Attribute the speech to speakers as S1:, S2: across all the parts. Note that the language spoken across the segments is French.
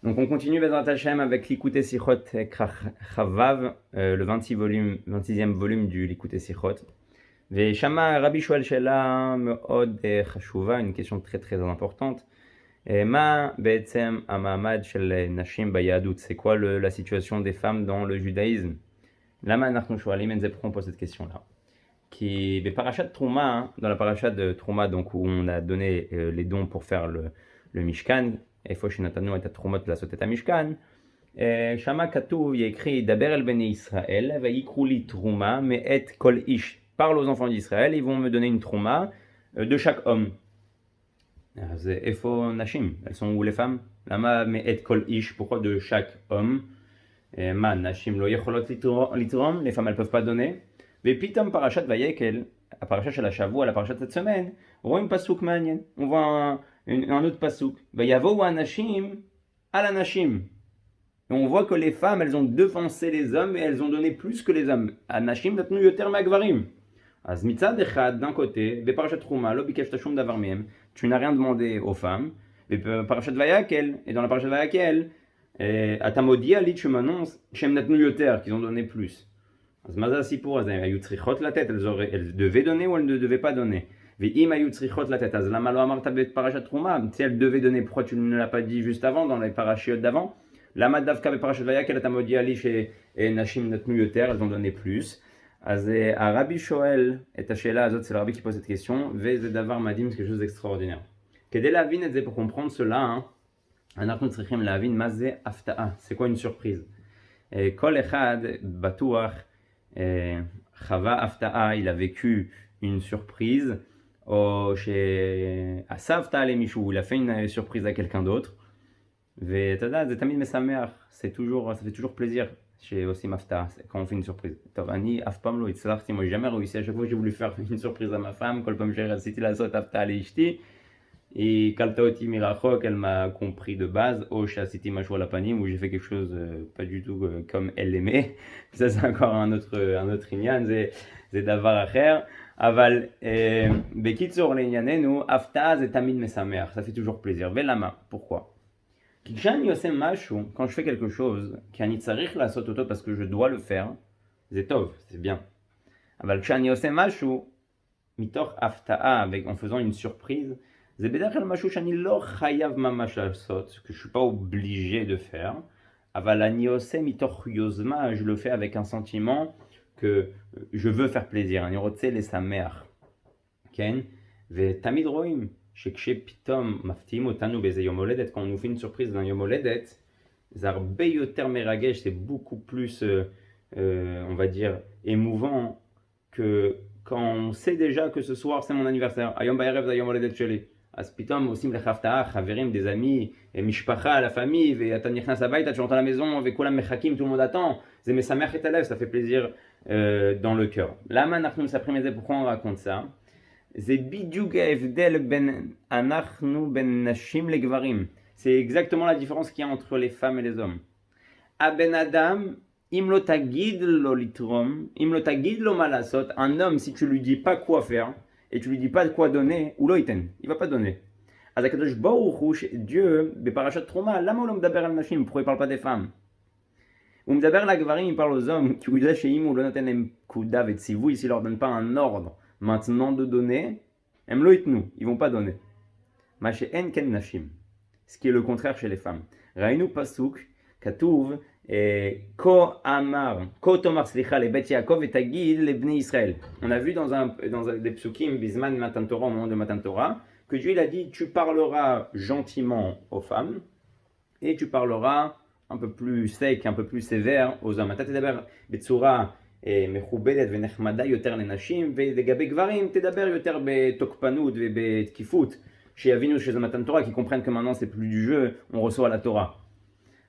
S1: Donc on continue Bezrat Hashem avec Likutei Sichot Chavav, le 26e volume du Likutei Sichot. Shama Rabbi shoel sheela me'od chashuva, une question très très importante. Ma be'etzem ha'ma'amad shel nashim bayadut, c'est quoi la situation des femmes dans le judaïsme? Lama anachnu shoalim et pourquoi on pose cette question-là? Qui parashat Trouma, dans la parashat de Trouma, donc où on a donné les dons pour faire le Mishkan, איפה שנתנו את התרומות לעשות את המשכן, שמה כתוב, il y a écrit, דבר אל בני ישראל, ויקחו לי תרומה מאת כל איש. Parle aux enfants d'Israël, ils vont me donner une trouma de chaque homme. אז איפה נשים? Elles sont où les femmes? למה מאת כל איש? Pourquoi de chaque homme? מה, נשים לא יכולות לתרום? Les femmes elles peuvent pas donner? ופתאום פרשת ויקל, הפרשה של השבוע, la parashat cette semaine, רואים פסוק מעניין. On voit un autre pasuk. Vayavo anashim al anashim. On voit que les femmes, elles ont devancé les hommes et elles ont donné plus que les hommes. Anashim natnu yoter ma'gvarim. Az mitzad echad, d'un côté, beparashat Trouma, lo bikesh tashum davar miem, tu n'as rien demandé aux femmes. Parashat Vayakel, et dans la parashat Vayakel, atamodi alit tu m'annonces, shem natnu yoter, qu'ils ont donné plus. Az maza sipur, elles yutzrichot la tête, elles devaient donner ou elles ne devaient pas donner. Ve'im hayu tzrichot latet, az lama lo amarta beparashat Trouma, si elle devait donner, pourquoi tu ne l'as pas dit juste avant, dans les parachiotes d'avant? Lama davka beparashat Vayakel, atamodi alit et nashim natnu yoter, elles ont donné plus. אז הרבי שואל את השאלה הזאת, c'est le rabbi qui pose cette question, וזה דבר מדהים, c'est quelque chose d'extraordinaire. כדי להבין את זה, pour comprendre cela, אנחנו צריכים להבין מה זה הפתעה, c'est quoi une surprise. כל אחד בטוח חווה הפתעה, il a vécu une surprise, או שעשה הפתעה למישהו, il a fait une surprise à quelqu'un d'autre, ואתה יודע, זה תמיד משמח, ça fait toujours plaisir. שעושים הפתעה, quand on fait une surprise. טוב, אני אף פעם לא הצלחתי, moi j'ai jamais réussi, à chaque fois que j'ai voulu faire une surprise à ma femme, כל פעם שרציתי לעשות הפתעה לאשתי, היא קלטה אותי מרחוק, elle m'a compris de base, או שעשיתי משהו על הפנים, ou j'ai fait quelque chose pas du tout comme elle l'aimait, ça c'est encore un autre עניין, זה דבר אחר, אבל בקיצור לענייננו, הפתעה זה תמיד משמח, ça fait toujours plaisir, ולמה? pourquoi? Quand je fais quelque chose, parce que je dois le faire, c'est tov, c'est bien. En faisant une surprise, c'est que je suis pas obligé de faire. Je le fais avec un sentiment que je veux faire plaisir. שכשפתאום מפתיעים אותנו באיזה יום הולדת, quand on nous fait une surprise d'un יום הולדת, זה הרבה יותר מרגש, c'est beaucoup plus, on va dire, émouvant que quand on sait déjà que ce soir c'est mon anniversaire. היום בערב זה היום הולדת שלי. אז פתאום עושים לך הפתעה, חברים, des amis, משפחה, la famille, ואתה נכנס הביתה, tu rentres à la maison, וכולם מחכים, tout le monde attend. זה משמח את הלב, ça fait plaisir dans le cœur. למה אנחנו מספרים את זה? Pourquoi on raconte ça? זה בדיוק ההבדל בין אנחנו, בין נשים לגברים. C'est exactement la différence qu'il y a entre les femmes et les hommes. הבן אדם, אם לא תגיד לו לתרום, אם לא תגיד לו מה לעשות, un homme, si tu lui dis pas quoi faire, et tu lui dis pas quoi donner, הוא לא ייתן, il va pas donner. אז הקדוש ברוך הוא, Dieu, בפרשת תרומה, למה הוא לא מדבר על נשים? pourquoi il parle pas des femmes? הוא מדבר לגברים, il parle aux hommes, כי הוא יודע שאם הוא לא נותן להם פקודה וציווי, s'il leur donne pas un ordre, maintenant de donner, ils vont pas donner. Mashen ken nashim, ce qui est le contraire chez les femmes. Rainu pasuk katuv ko amar ko tomar slicha le bet Yaakov et tagid le bnei Israël. On a vu dans des psukim bisman Matan Torah, au moment de Matan Torah, que Dieu il a dit tu parleras gentiment aux femmes et tu parleras un peu plus sec, un peu plus sévère aux hommes. תדבר בצורה מכובדת ונחמדה יותר לנשים, ולגבי גברים תדבר יותר בתוקפנות ובתקיפות, שיבינו שזה מתן תורה, qui comprennent que maintenant c'est plus du jeu, on reçoit la Torah.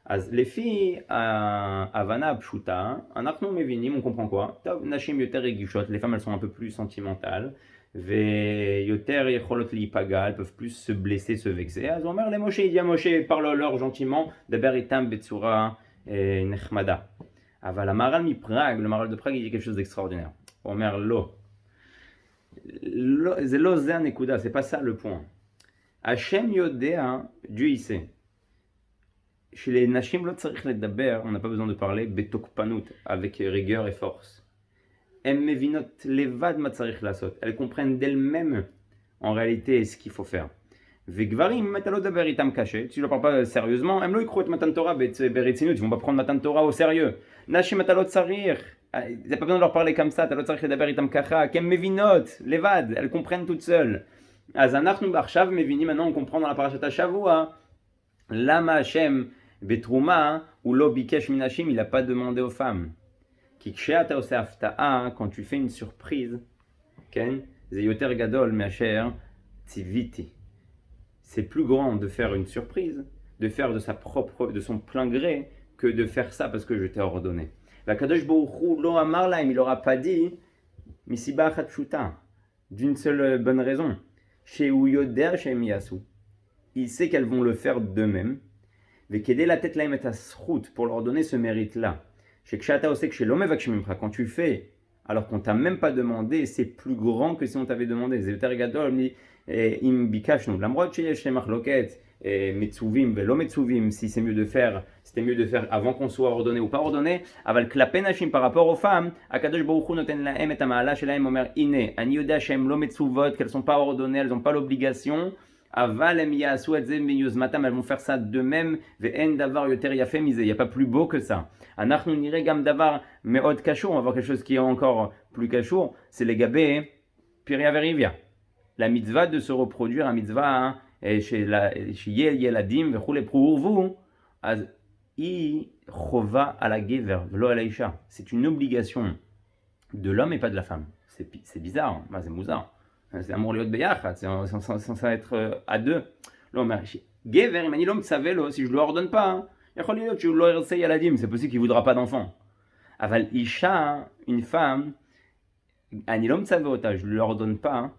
S1: אז לפי ההבנה הפשוטה, אנחנו מבינים, on comprend quoi? טוב, נשים יותר רגישות, les femmes elles sont un peu plus sentimentales, ויותר יכולות להיפגע, elles peuvent plus se blesser, se vexer. אז הוא אומר למשה, il dit à Moshe, parle-leur gentiment, דבר איתם בצורה נחמדה. אבל המהר"ל מפראג, le Maharal de Prague, il dit quelque chose d'extraordinaire. הוא אומר לא. זה לא זה הנקודה, c'est pas ça le point. Hachem יודע, Dieu il sait. chez les Nashim, l'autre tzarich ledaber, on n'a pas besoin de parler betokpanut, avec rigueur et force. Elles mevinot levad ma tzarich lasot. Elles comprennent d'elles-mêmes, en réalité, ce qu'il faut faire. Vegvarim matalo daber itam caché. Si tu ne leur parles pas sérieusement, elles ne croient matan Torah beretzinut. Ils vont pas prendre matan Torah au sérieux. Nashim matalo tzarich. Il n'y a pas besoin de leur parler comme ça. Talot tzarich ledaber itam kacha. Kem mevinot levad. Elles comprennent toutes seules. Azanachnu barshav mevini. Maintenant, on comprend dans la parashat Shavua. Lama Hashem betrouma ou lo bikesh minashim. Il n'a pas demandé aux femmes. Kiksheata ose afta'a, quand tu fais une surprise, ken zeyoter gadol me'asher tiviti. C'est plus grand de faire une surprise, de faire de son plein gré, que de faire ça parce que je t'ai ordonné. Vakadosh Baruch Hu lo amar laim, il aura pas dit misiba achat pshuta, d'une seule bonne raison. Chez Uyoder shem yasu, il sait qu'elles vont le faire d'eux-mêmes. Vekede la tête laim et asrout, pour leur donner ce mérite-là. Quand tu fais, alors qu'on t'a même pas demandé, c'est plus grand que si on t'avait demandé. Si c'est mieux de faire, c'était mieux de faire avant qu'on soit ordonné ou pas ordonné. Par rapport aux femmes, Akadosh Baruch Hu noten lahem et ama'ala shelahem omer ine ani yoda shem lo metzuvot, qu'elles sont pas ordonnées, elles n'ont pas l'obligation. Aval em yasu et zem yuzmatam, elles vont faire ça d'eux-mêmes. Ve'en davar yoter yafem izeh, il y a pas plus beau que ça. Anachnu nire gam davar me'od kashour, on va voir quelque chose qui est encore plus kashour, c'est les gabé piria verivia. La mitzvah de se reproduire, la mitzvah chez yeladim vechule prouurvu, az i chova ala gever velo ala isha. C'est une obligation de l'homme et pas de la femme. C'est bizarre, c'est mouzard. C'est amour liot beyachat, c'est censé être à deux. Gever, il m'a dit l'homme savait, si je ne lui ordonne pas, c'est possible qu'il ne voudra pas d'enfant. Aval isha, une femme, anilom savota, je ne lui ordonne pas,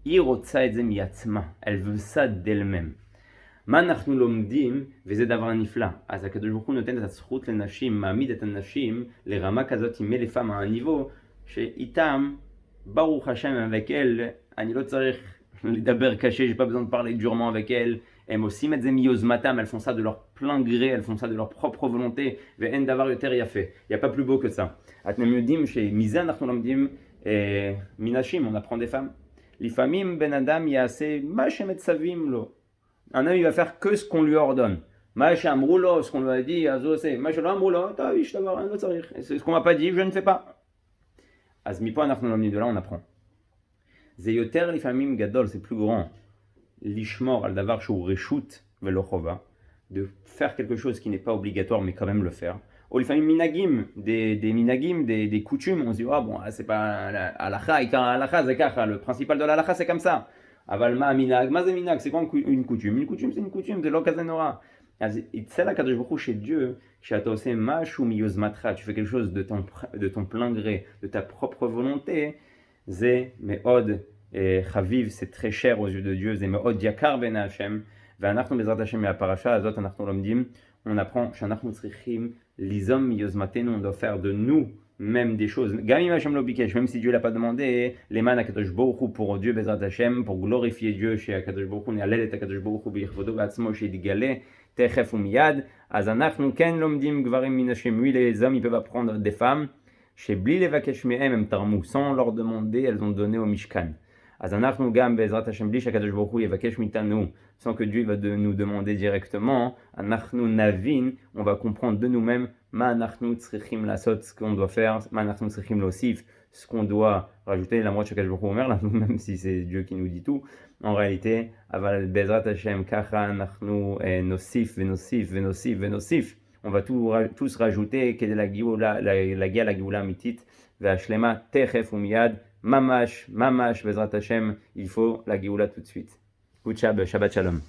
S1: elle veut ça d'elle-même. Manachnu lomdim, vezed davar nifla. Az HaKadosh Baruch Hu noten et hazchut lenashim, ma'amid et hanashim, les rama kazot, il met les femmes à un niveau, chez itam, Baruch Hashem, avec elle, anilot tzarich, les daber cachés, j'ai pas besoin de parler durement avec elle. Elles aussi mettent matam, elles font ça de leur plein gré, elles font ça de leur propre volonté. Ve'en davar yoter yafeh. Il n'y a pas plus beau que ça. Atnem yodim chez mizan nachnu lomdim minashim, on apprend des femmes. Lifamim ben adam yaseh ma shemet savim lo. Un homme il va faire que ce qu'on lui ordonne. Ma shamru lo, ce qu'on lui a dit, azo c'est ma shelo amru lo, tavish davar en lo tzarich. C'est ce qu'on m'a pas dit, je ne fais pas. Az mipo nachnu lomdim, de là on apprend. Zeyoter lifamim gadol, c'est plus grand. L'ishmor al davar shou reshut velo chova, de faire quelque chose qui n'est pas obligatoire mais quand même le faire. Ou les familles minagim, des minagim, des coutumes, on se dit, ah bon, c'est pas halacha, c'est kacha, le principal de l'halacha c'est comme ça. Avalma minag, ma minag, c'est quoi une coutume? Une coutume, c'est une coutume, c'est l'okazenora. C'est là qu'Akadosh Baruch Hu chez Dieu, chez Atose mashu miyozmatra, tu fais quelque chose de ton plein gré, de ta propre volonté, ze meod. Et Chaviv, c'est très cher aux yeux de Dieu. C'est Me'od Yakar ben Hashem. Ve'anachnu bezrat Hashem et la parasha azot anachnu lomdim. On apprend shanachnu tzrichim lizom yozmatenu. On doit faire de nous même des choses. Gamim Hashem lo bikesh, même si Dieu l'a pas demandé. Leman Akadosh Baruch Hu, pour Dieu bezrat Hashem, pour glorifier Dieu chez Akadosh Baruch Hu. On est allé et Akadosh Baruch Hu b'yichvodo b'atzmo chez Digale techef umiyad. Az anachnu ken lomdim gvarim minashim. Oui, les hommes ils peuvent apprendre des femmes. Chez bli levakesh mehem tarmu, sans leur demander, elles ont donné au Mishkan. Azanachnu gam bezrat Hashem bli shakadosh Baruch Hu yevakesh mitanu, sans que Dieu va nous demander directement. Anachnu navin, on va comprendre de nous-mêmes. Ma anachnu tzrichim lasot, ce qu'on doit faire. Ma anachnu tzrichim losif, ce qu'on doit rajouter. La moitié shakadosh Baruch Hu omer, même si c'est Dieu qui nous dit tout. En réalité, aval bezrat Hashem kacha anachnu nosif venosif venosif venosif. On va tous rajouter quelle est la gioula, la gioula mitit, ve'ashlema techef umiyad. Mamash, Bezrat Hashem, il faut la Géoula tout de suite. Shabbat Shalom.